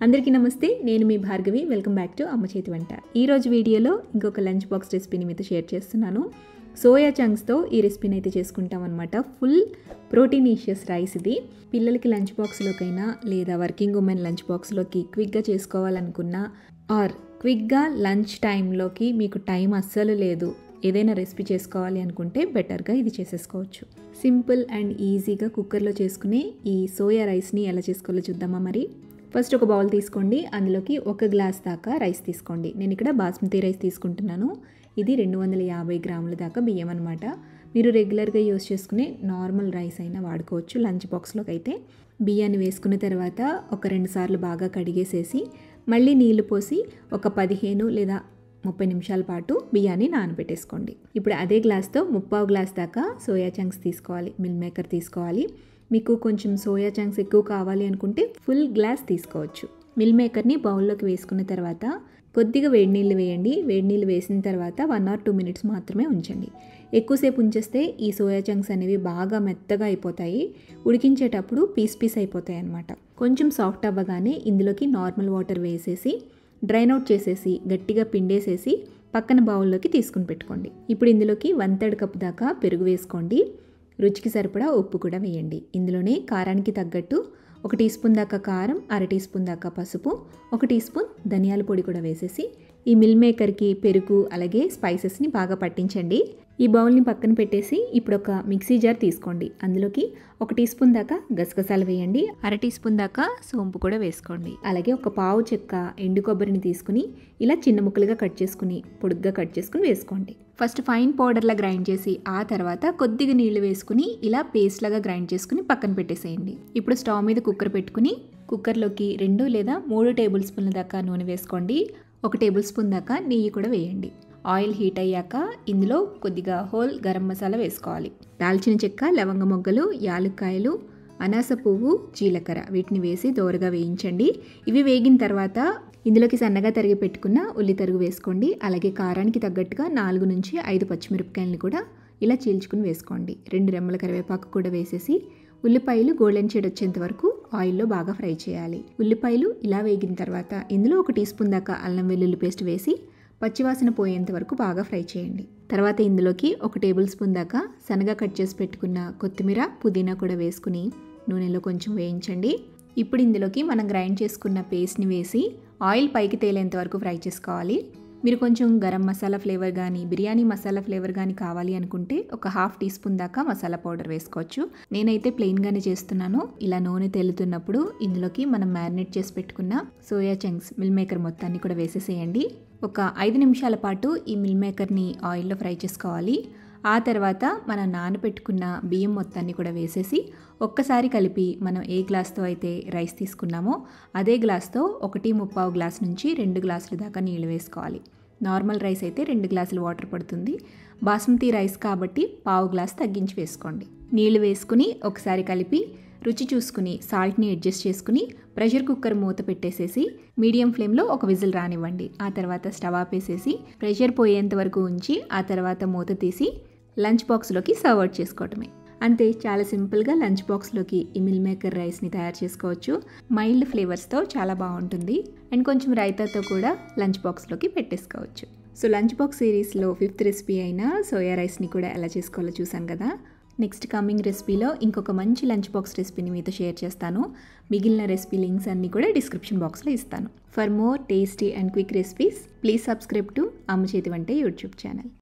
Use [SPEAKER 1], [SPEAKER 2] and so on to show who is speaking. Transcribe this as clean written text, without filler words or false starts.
[SPEAKER 1] అందరికీ నమస్తే, నేను మీ భార్గవి. వెల్కమ్ బ్యాక్ టు అమ్మ చేతి వంట. ఈరోజు వీడియోలో ఇంకొక లంచ్ బాక్స్ రెసిపీని మీతో షేర్ చేస్తున్నాను. సోయా చంక్స్తో ఈ రెసిపీని అయితే చేసుకుంటాం అనమాట. ఫుల్ ప్రోటీనిషియస్ రైస్ ఇది. పిల్లలకి లంచ్ బాక్స్లోకైనా లేదా వర్కింగ్ ఉమెన్ లంచ్ బాక్స్లోకి క్విక్గా చేసుకోవాలనుకున్నా ఆర్ క్విక్గా లంచ్ టైంలోకి మీకు టైం అస్సలు లేదు, ఏదైనా రెసిపీ చేసుకోవాలి అనుకుంటే బెటర్గా ఇది చేసేసుకోవచ్చు. సింపుల్ అండ్ ఈజీగా కుక్కర్లో చేసుకునే ఈ సోయా రైస్ని ఎలా చేసుకోవాలో చూద్దామా మరి. ఫస్ట్ ఒక బౌల్ తీసుకోండి, అందులోకి 1 గ్లాస్ దాకా రైస్ తీసుకోండి. నేను ఇక్కడ బాస్మతి రైస్ తీసుకుంటున్నాను. ఇది 250 గ్రాముల దాకా బియ్యం అనమాట. మీరు రెగ్యులర్గా యూస్ చేసుకునే నార్మల్ రైస్ అయినా వాడుకోవచ్చు. లంచ్ బాక్స్లోకి అయితే బియ్యాన్ని వేసుకున్న తర్వాత ఒక 2 సార్లు బాగా కడిగేసేసి మళ్ళీ నీళ్లు పోసి ఒక 15 లేదా 30 నిమిషాల పాటు బియ్యాన్ని నానబెట్టేసుకోండి. ఇప్పుడు అదే గ్లాస్తో 3/4 గ్లాస్ దాకా సోయా చంక్స్ తీసుకోవాలి, మిల్ మేకర్ తీసుకోవాలి. మీకు కొంచెం సోయా చంక్స్ ఎక్కువ కావాలి అనుకుంటే ఫుల్ గ్లాస్ తీసుకోవచ్చు. మిల్ మేకర్ని బౌల్లోకి వేసుకున్న తర్వాత కొద్దిగా వేడి నీళ్ళు వేయండి. వేడి నీళ్ళు వేసిన తర్వాత 1 or 2 minutes మాత్రమే ఉంచండి. ఎక్కువసేపు ఉంచేస్తే ఈ సోయా చంక్స్ అనేవి బాగా మెత్తగా అయిపోతాయి, ఉడికించేటప్పుడు పీస్ అయిపోతాయి అన్నమాట. కొంచెం సాఫ్ట్ అవ్వగానే ఇందులోకి నార్మల్ వాటర్ వేసేసి డ్రైన్ అవుట్ చేసేసి గట్టిగా పిండేసేసి పక్కన బౌల్లోకి తీసుకుని పెట్టుకోండి. ఇప్పుడు ఇందులోకి 1/3 కప్ దాకా పెరుగు వేసుకోండి. రుచికి సరిపడా ఉప్పు కూడా వేయండి. ఇందులోనే కారానికి తగ్గట్టు 1 టీ స్పూన్ దాకా కారం, 1/2 టీ స్పూన్ దాకా పసుపు, 1 టీ స్పూన్ ధనియాల పొడి కూడా వేసేసి ఈ మిల్ మేకర్కి పెరుగు అలాగే స్పైసెస్ని బాగా పట్టించండి. ఈ బౌల్ని పక్కన పెట్టేసి ఇప్పుడు ఒక మిక్సీ జార్ తీసుకోండి. అందులోకి 1 టీ స్పూన్ దాకా గసగసాలు వేయండి, 1/2 టీ స్పూన్ దాకా సోంపు కూడా వేసుకోండి. అలాగే ఒక పావు చెక్క ఎండు కొబ్బరిని తీసుకుని ఇలా చిన్న ముక్కలుగా కట్ చేసుకుని పొడుగ్గా కట్ చేసుకుని వేసుకోండి. ఫస్ట్ ఫైన్ పౌడర్లా గ్రైండ్ చేసి ఆ తర్వాత కొద్దిగా నీళ్లు వేసుకుని ఇలా పేస్ట్ లాగా గ్రైండ్ చేసుకుని పక్కన పెట్టేసేయండి. ఇప్పుడు స్టవ్ మీద కుక్కర్ పెట్టుకుని కుక్కర్లోకి 2 లేదా 3 టేబుల్ స్పూన్ల దాకా నూనె వేసుకోండి. 1 టేబుల్ స్పూన్ దాకా నెయ్యి కూడా వేయండి. ఆయిల్ హీట్ అయ్యాక ఇందులో కొద్దిగా హోల్ గరం మసాలా వేసుకోవాలి. దాల్చిన చెక్క, లవంగ మొగ్గలు, యాలుక్కాయలు, అనాస పువ్వు, జీలకర్ర వీటిని వేసి దోరగా వేయించండి. ఇవి వేగిన తర్వాత ఇందులోకి సన్నగా తరిగి పెట్టుకున్న ఉల్లి తరుగు వేసుకోండి. అలాగే కారానికి తగ్గట్టుగా 4 నుంచి 5 పచ్చిమిరపకాయలని కూడా ఇలా చీల్చుకుని వేసుకోండి. 2 రెమ్మల కరివేపాకు కూడా వేసేసి ఉల్లిపాయలు గోల్డెన్ షేడ్ వచ్చేంత వరకు ఆయిల్లో బాగా ఫ్రై చేయాలి. ఉల్లిపాయలు ఇలా వేగిన తర్వాత ఇందులో 1 టీ స్పూన్ దాకా అల్లం వెల్లుల్లి పేస్ట్ వేసి పచ్చివాసన పోయేంత వరకు బాగా ఫ్రై చేయండి. తర్వాత ఇందులోకి 1 టేబుల్ స్పూన్ దాకా సన్నగా కట్ చేసి పెట్టుకున్న కొత్తిమీర, పుదీనా కూడా వేసుకుని నూనెలో కొంచెం వేయించండి. ఇప్పుడు ఇందులోకి మనం గ్రైండ్ చేసుకున్న పేస్ట్ని వేసి ఆయిల్ పైకి తేలేంత వరకు ఫ్రై చేసుకోవాలి. మీరు కొంచెం గరం మసాలా ఫ్లేవర్ కానీ బిర్యానీ మసాలా ఫ్లేవర్ కానీ కావాలి అనుకుంటే ఒక 1/2 టీ స్పూన్ దాకా మసాలా పౌడర్ వేసుకోవచ్చు. నేనైతే ప్లెయిన్గానే చేస్తున్నాను. ఇలా నూనె తేలుతున్నప్పుడు ఇందులోకి మనం మ్యారినేట్ చేసి పెట్టుకున్న సోయా చంక్స్ మిల్ మేకర్ మొత్తాన్ని కూడా వేసేసేయండి. ఒక 5 నిమిషాల పాటు ఈ మిల్ మేకర్ని ఆయిల్లో ఫ్రై చేసుకోవాలి. ఆ తర్వాత మనం నానబెట్టుకున్న బియ్యం మొత్తాన్ని కూడా వేసేసి ఒక్కసారి కలిపి మనం ఏ గ్లాస్తో అయితే రైస్ తీసుకున్నామో అదే గ్లాస్తో 1.25 గ్లాస్ నుంచి 2 గ్లాసుల దాకా నీళ్ళు వేసుకోవాలి. నార్మల్ రైస్ అయితే 2 గ్లాసులు వాటర్ పడుతుంది. బాస్మతి రైస్ కాబట్టి 1/2 గ్లాస్ తగ్గించి వేసుకోండి. నీళ్లు వేసుకుని ఒకసారి కలిపి రుచి చూసుకుని సాల్ట్ని అడ్జస్ట్ చేసుకుని ప్రెషర్ కుక్కర్ మూత పెట్టేసేసి మీడియం ఫ్లేమ్లో ఒక విజిల్ రానివ్వండి. ఆ తర్వాత స్టవ్ ఆపేసేసి ప్రెషర్ పోయేంత వరకు ఉంచి ఆ తర్వాత మూత తీసి లంచ్ బాక్స్లోకి సర్వ్ అవుట్ చేసుకోవటమే. అంతే, చాలా సింపుల్గా లంచ్ బాక్స్లోకి ఈ మిల్ మేకర్ రైస్ని తయారు చేసుకోవచ్చు. మైల్డ్ ఫ్లేవర్స్తో చాలా బాగుంటుంది అండ్ కొంచెం రైతాతో కూడా లంచ్ బాక్స్లోకి పెట్టేసుకోవచ్చు. సో లంచ్ బాక్స్ సిరీస్లో 5th రెసిపీ అయిన సోయా రైస్ని కూడా ఎలా చేసుకోవాలో చూసాం కదా. నెక్స్ట్ కమింగ్ రెసిపీలో ఇంకొక మంచి లంచ్ బాక్స్ రెసిపీని మీతో షేర్ చేస్తాను. మిగిలిన రెసిపీ లింక్స్ అన్నీ కూడా డిస్క్రిప్షన్ బాక్స్లో ఇస్తాను. For more tasty and quick recipes please subscribe to అమ్మ చేతి వంట యూట్యూబ్ ఛానల్.